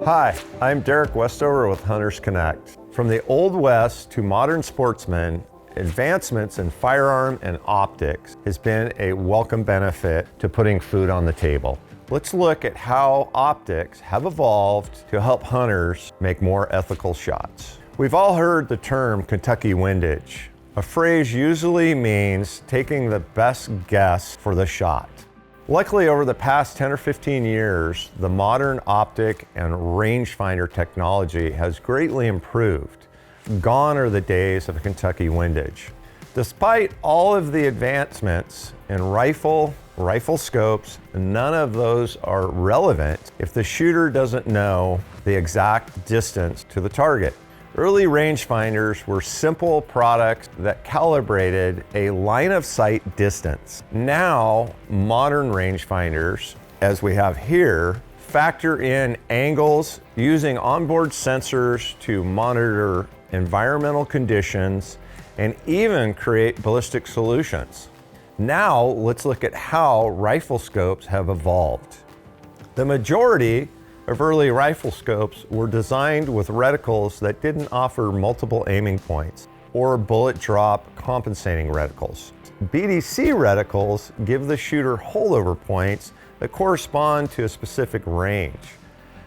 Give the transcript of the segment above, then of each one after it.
Hi, I'm Derek Westover with Hunters Connect. From the Old West to modern sportsmen, advancements in firearm and optics has been a welcome benefit to putting food on the table. Let's look at how optics have evolved to help hunters make more ethical shots. We've all heard the term Kentucky windage. A phrase usually means taking the best guess for the shot. Luckily, over the past 10 or 15 years, the modern optic and rangefinder technology has greatly improved. Gone are the days of Kentucky windage. Despite all of the advancements in rifle scopes, none of those are relevant if the shooter doesn't know the exact distance to the target. Early rangefinders were simple products that calibrated a line of sight distance. Now, modern rangefinders, as we have here, factor in angles using onboard sensors to monitor environmental conditions and even create ballistic solutions. Now, let's look at how rifle scopes have evolved. The majority of early rifle scopes were designed with reticles that didn't offer multiple aiming points or bullet drop compensating reticles. BDC reticles give the shooter holdover points that correspond to a specific range.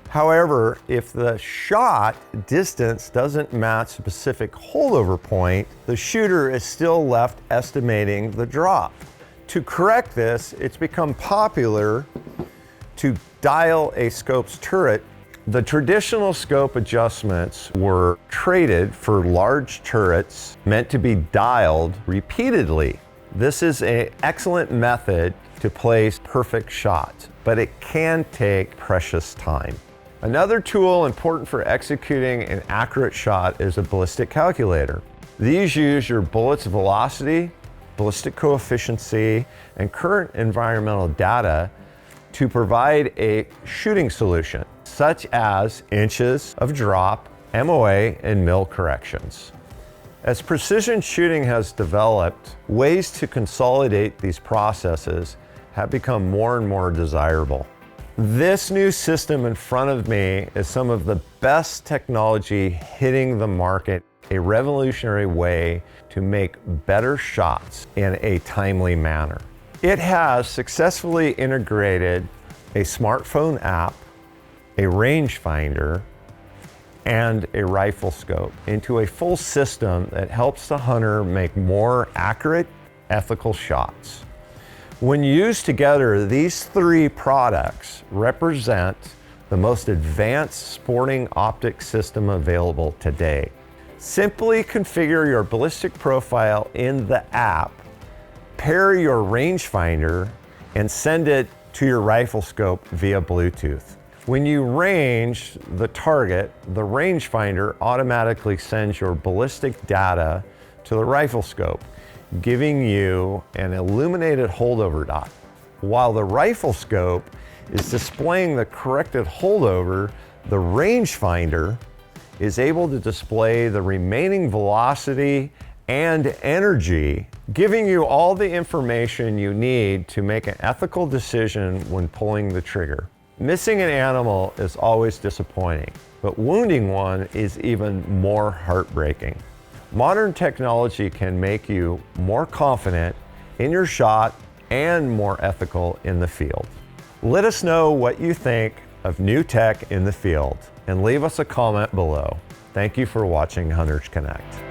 However, if the shot distance doesn't match a specific holdover point, the shooter is still left estimating the drop. To correct this, it's become popular to dial a scope's turret. The traditional scope adjustments were traded for large turrets meant to be dialed repeatedly. This is an excellent method to place perfect shots, but it can take precious time. Another tool important for executing an accurate shot is a ballistic calculator. These use your bullet's velocity, ballistic coefficient, and current environmental data to provide a shooting solution, such as inches of drop, MOA, and mil corrections. As precision shooting has developed, ways to consolidate these processes have become more and more desirable. This new system in front of me is some of the best technology hitting the market, a revolutionary way to make better shots in a timely manner. It has successfully integrated a smartphone app, a rangefinder, and a rifle scope into a full system that helps the hunter make more accurate, ethical shots. When used together, these three products represent the most advanced sporting optics system available today. Simply configure your ballistic profile in the app, pair your rangefinder, and send it to your rifle scope via Bluetooth. When you range the target, the rangefinder automatically sends your ballistic data to the rifle scope, giving you an illuminated holdover dot. While the rifle scope is displaying the corrected holdover, the rangefinder is able to display the remaining velocity and energy, giving you all the information you need to make an ethical decision when pulling the trigger. Missing an animal is always disappointing, but wounding one is even more heartbreaking. Modern technology can make you more confident in your shot and more ethical in the field. Let us know what you think of new tech in the field and leave us a comment below. Thank you for watching Hunters Connect.